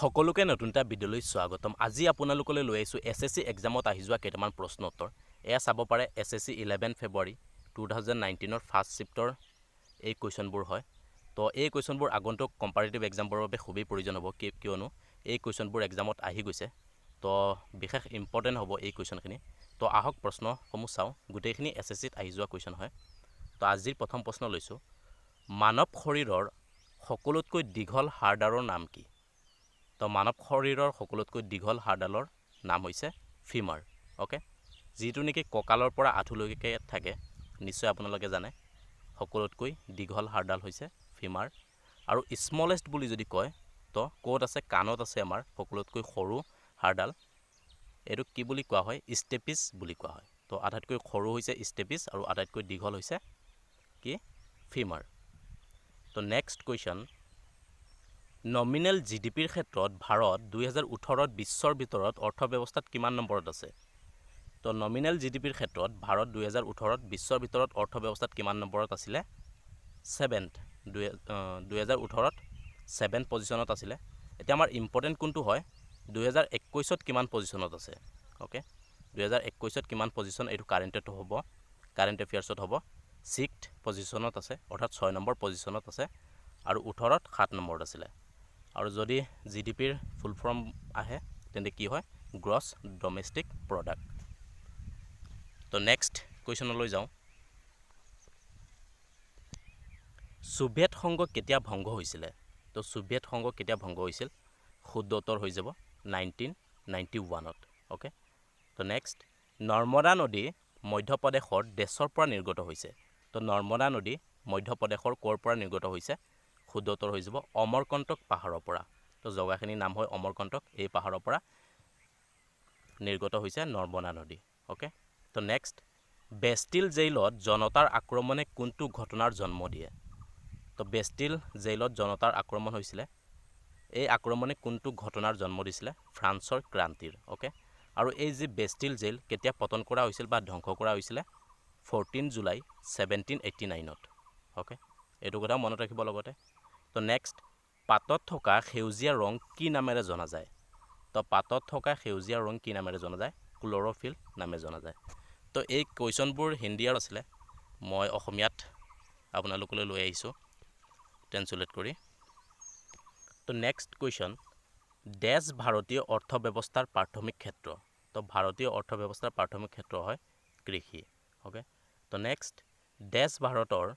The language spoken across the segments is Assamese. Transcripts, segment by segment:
সকলোকে নতুনটা ভিডিঅ'লৈ স্বাগতম। আজি আপোনালোকলৈ লৈ আহিছোঁ এছএছচি এক্সামত আহি যোৱা কেইটামান প্ৰশ্ন উত্তৰ। এয়া চাব পাৰে এছএছচি 11 ফেব্ৰুৱাৰী 2019 ফাৰ্ষ্ট শিফটৰ এই কুৱেশ্যনবোৰ হয়। তো এই কুৱেশ্যনবোৰ আগন্তুক কম্পাৰেটিভ এক্সামবোৰৰ বাবে খুবেই প্ৰয়োজন হ'ব কিয়নো এই কুৱেশ্যনবোৰ এক্সামত আহি গৈছে। তো বিশেষ ইম্পৰ্টেণ্ট হ'ব এই কুৱেশ্যনখিনি। তো আহক প্ৰশ্নসমূহ চাওঁ। গোটেইখিনি এছএছচিত আহি যোৱা কুৱেশ্যন হয়। তো আজিৰ প্ৰথম প্ৰশ্ন লৈছোঁ, মানৱ শৰীৰৰ সকলোতকৈ দীঘল হাড়ডালৰ নাম কি? তো মানৱ শৰীৰৰ সকলোতকৈ দীঘল হাড়ডালৰ নাম হৈছে ফিমাৰ। অ'কে, যিটো নেকি কঁকালৰ পৰা আঁঠুলৈকে থাকে, নিশ্চয় আপোনালোকে জানে। সকলোতকৈ দীঘল হাড়ডাল হৈছে ফিমাৰ। আৰু স্মলেষ্ট বুলি যদি কয় তো ক'ত আছে? কাণত আছে আমাৰ সকলোতকৈ সৰু হাড়ডাল। এইটো কি বুলি কোৱা হয়? ষ্টেপিছ বুলি কোৱা হয়। তো আটাইতকৈ সৰু হৈছে ষ্টেপিছ আৰু আটাইতকৈ দীঘল হৈছে কি? ফিমাৰ। তো নেক্সট কুৱেশ্যন, নমিনেল জিডিপিৰ ক্ষেত্ৰত ভাৰত 2018 বিশ্বৰ ভিতৰত অৰ্থব্যৱস্থাত কিমান নম্বৰত আছে? তো নমিনেল জিডিপিৰ ক্ষেত্ৰত ভাৰত 2018 বিশ্বৰ ভিতৰত অৰ্থব্যৱস্থাত কিমান নম্বৰত আছিলে? 7th। 2018 7 পজিশ্যনত আছিলে। এতিয়া আমাৰ ইম্পৰ্টেণ্ট কোনটো হয়? 2021ত কিমান পজিশ্যনত আছে? অ'কে, 2021ত কিমান পজিশ্যন? এইটো কাৰেণ্টত হ'ব, কাৰেণ্ট এফেয়াৰ্ছত হ'ব। 6th পজিশ্যনত আছে, অৰ্থাৎ 6 নম্বৰ পজিশ্যনত আছে। আৰু 18ত 7 নম্বৰত আছিলে। আৰু যদি জিডিপিৰ ফুল ফৰ্ম আহে তেন্তে কি হয়? Gross domestic product. তো নেক্সট কুৱেশ্যনলৈ যাওঁ। ছোভিয়েট সংঘ কেতিয়া ভংগ হৈছিলে? তো ছোভিয়েট সংঘ কেতিয়া ভংগ হৈছিল? শুদ্ধ উত্তৰ হৈ যাব 1991ত। অ'কে, তো নেক্সট, নৰ্মদা নদী মধ্যপ্ৰদেশৰ দেশৰ পৰা নিৰ্গত হৈছে। তো নৰ্মদা নদী মধ্যপ্ৰদেশৰ ক'ৰ পৰা নিৰ্গত হৈছে? শুদ্ধ উত্তৰ হৈ যাব অমৰকণ্টক পাহাৰৰ পৰা। তো জগাখিনিৰ নাম হয় অমৰকণ্টক। এই পাহাৰৰ পৰা নিৰ্গত হৈছে নৰ্মদা নদী। অ'কে, তো নেক্সট, বেষ্টিল জেইলত জনতাৰ আক্ৰমণে কোনটো ঘটনাৰ জন্ম দিয়ে? তো বেষ্টিল জেইলত জনতাৰ আক্ৰমণ হৈছিলে। এই আক্ৰমণে কোনটো ঘটনাৰ জন্ম দিছিলে? ফ্ৰান্সৰ ক্ৰান্তিৰ। অ'কে, আৰু এই যি বেষ্টিল জেইল কেতিয়া পতন কৰা হৈছিল বা ধ্বংস কৰা হৈছিলে? 14 জুলাই 1789ত। অ'কে, এইটো কথাও মনত ৰাখিব লগতে। তো নেক্সট, পাতত থকা সেউজীয়া ৰং কি নামেৰে জনা যায়? তো পাতত থকা সেউজীয়া ৰং কি নামেৰে জনা যায়? ক্ল'ৰ'ফিল নামে জনা যায়। তো এই কুৱেশ্যনবোৰ হিন্দীৰ আছিলে, মই অসমীয়াত আপোনালোকলৈ লৈ আহিছোঁ ট্ৰেন্সলেট কৰি। তো নেক্সট কুৱেশ্যন, দেশ ভাৰতীয় অৰ্থব্যৱস্থাৰ প্ৰাথমিক ক্ষেত্ৰ। তো ভাৰতীয় অৰ্থব্যৱস্থাৰ প্ৰাথমিক ক্ষেত্ৰ হয় কৃষি। অ'কে, তো নেক্সট, দেশ ভাৰতৰ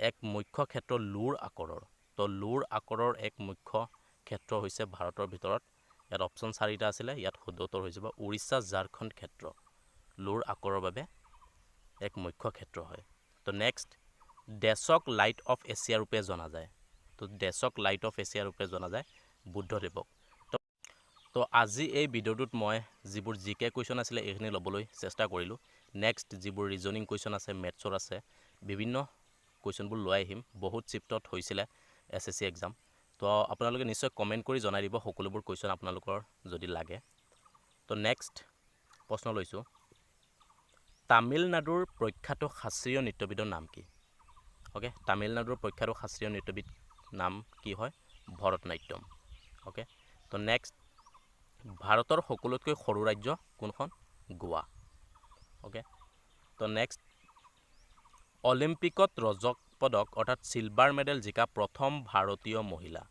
এক মুখ্য ক্ষেত্ৰ লুৰ আকাৰৰ। তো লুৰ আকাৰৰ এক মুখ্য ক্ষেত্ৰ হৈছে ভাৰতৰ ভিতৰত, ইয়াত অপশ্যন 4টা আছিলে, ইয়াত শুদ্ধ উত্তৰ হৈ যাব উৰিষ্যা ঝাৰখণ্ড ক্ষেত্ৰ। লুৰ আকাৰৰ বাবে এক মুখ্য ক্ষেত্ৰ হয়। তো নেক্সট, দেশক লাইট অফ এছিয়া ৰূপে জনা যায়। তো দেশক লাইট অফ এছিয়া ৰূপে জনা যায় বুদ্ধদেৱক। তো আজি এই ভিডিঅ'টোত মই যিবোৰ জিকে কুৱেশ্যন আছিলে এইখিনি ল'বলৈ চেষ্টা কৰিলোঁ। নেক্সট যিবোৰ ৰিজনিং কুৱেশ্যন আছে, মেথছৰ আছে, বিভিন্ন কুৱেশ্যনবোৰ লৈ আহিম। বহুত শিফটত হৈছিলে এছএছচি এক্সাম। তো আপোনালোকে নিশ্চয় কমেণ্ট কৰি জনাই দিব সকলোবোৰ কুৱেশ্যন আপোনালোকৰ যদি লাগে। তো নেক্সট প্ৰশ্ন লৈছোঁ, তামিলনাডুৰ প্ৰখ্যাত শাস্ত্ৰীয় নৃত্যবিদৰ নাম কি? অ'কে, তামিলনাডুৰ প্ৰখ্যাত শাস্ত্ৰীয় নৃত্যবিদ নাম কি হয়? ভৰতনাট্যম। অ'কে, তো নেক্সট, ভাৰতৰ সকলোতকৈ সৰু ৰাজ্য কোনখন? গোৱা। অ'কে, তো নেক্সট, অলিম্পিকত ৰজক পদক অৰ্থাৎ চিলভাৰ মেডেল জিকা প্ৰথম ভাৰতীয় মহিলা।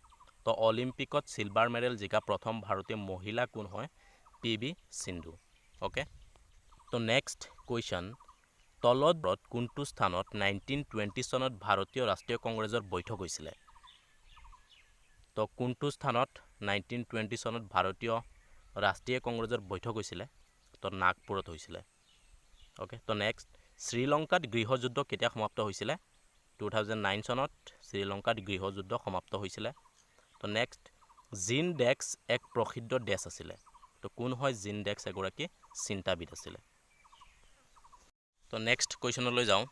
তো অলিম্পিকত চিলভাৰ মেডেল জিকা প্ৰথম ভাৰতীয় মহিলা কোন হয়? PV সিন্ধু। অ'কে, তো নেক্সট কুৱেশ্যন, তলতত কোনটো স্থানত 1920 চনত ভাৰতীয় ৰাষ্ট্ৰীয় কংগ্ৰেছৰ বৈঠক হৈছিলে? তো কোনটো স্থানত 1920 চনত ভাৰতীয় ৰাষ্ট্ৰীয় কংগ্ৰেছৰ বৈঠক হৈছিলে? তো নাগপুৰত হৈছিলে। অ'কে, তো নেক্সট, শ্ৰীলংকাত গৃহযুদ্ধ কেতিয়া সমাপ্ত হৈছিলে? 2009 চনত শ্ৰীলংকাত গৃহযুদ্ধ সমাপ্ত হৈছিলে। তো নেক্সট, জিন ডেক্স এক প্ৰসিদ্ধ দেশ আছিলে। তো কোন হয় জিন ডেক্স? এগৰাকী চিন্তাবিদ আছিলে। তো নেক্সট কুৱেশ্যনলৈ যাওঁ।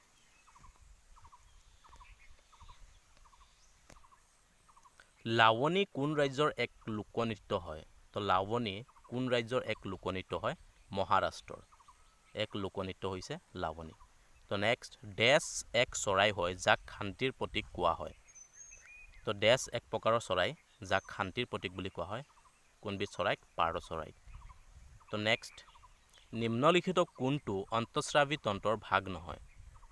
লাৱনী কোন ৰাজ্যৰ এক লোকনৃত্য হয়? তো লাৱনী কোন ৰাজ্যৰ এক লোকনৃত্য হয়? মহাৰাষ্ট্ৰৰ এক লোকনৃত্য হৈছে লাৱনী। তো নেক্সট, ডেছ এক চৰাই হয় যাক শান্তিৰ প্ৰতীক কোৱা হয়। তো ডেছ এক প্ৰকাৰৰ চৰাই যাক শান্তিৰ প্ৰতীক বুলি কোৱা হয় কোনবিধ চৰাইক পাৰ চৰাইক তো নেক্সট নিম্নলিখিত কোনটো অন্তঃস্ৰাৱী তন্ত্ৰৰ ভাগ নহয়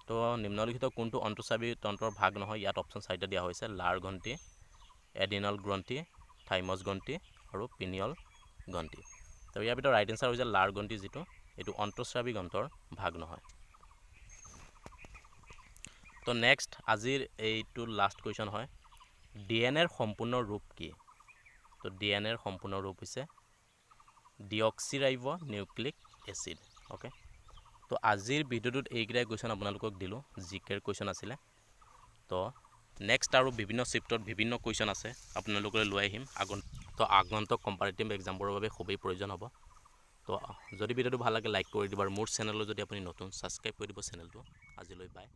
তো নিম্নলিখিত কোনটো অন্তঃস্ৰাৱী তন্ত্ৰৰ ভাগ নহয় ইয়াত অপশ্যন 4টা দিয়া হৈছে লাৰ গ্ৰন্থি এডিনল গ্ৰন্থি থাইমছ গ্ৰন্থি আৰু পিনিয়ল গ্ৰন্থি তো ইয়াৰ ভিতৰত ৰাইট এনসাৰ হৈছে লাৰ গ্ৰন্থি যিটো এইটো অন্তঃস্ৰাৱী গ্ৰন্থৰ ভাগ নহয় তো নেক্সট আজিৰ এইটো লাষ্ট কুৱেশ্যন হয় ডিএনএৰ সম্পূৰ্ণ ৰূপ কি তো ডিএনএৰ সম্পূৰ্ণ ৰূপ হৈছে ডিঅক্সিৰাইব নিউক্লিক এচিড ওকে তো আজিৰ ভিডিঅ'টোত এইকেইটা কুৱেশ্যন আপোনালোকক দিলোঁ জিকেৰ কুৱেশ্যন আছিলে তো নেক্সট আৰু বিভিন্ন শিফ্টত বিভিন্ন কুৱেশ্যন আছে আপোনালোকলৈ লৈ আহিম আগন্তুক কম্পাৰেটিভ এক্সামৰ বাবে খুবেই প্ৰয়োজন হ'ব তো যদি ভিডিঅ'টো ভাল লাগে লাইক কৰি দিব আৰু মোৰ চেনেললৈ যদি আপুনি নতুন ছাবস্ক্ৰাইব কৰি দিব চেনেলটো আজিলৈ বাই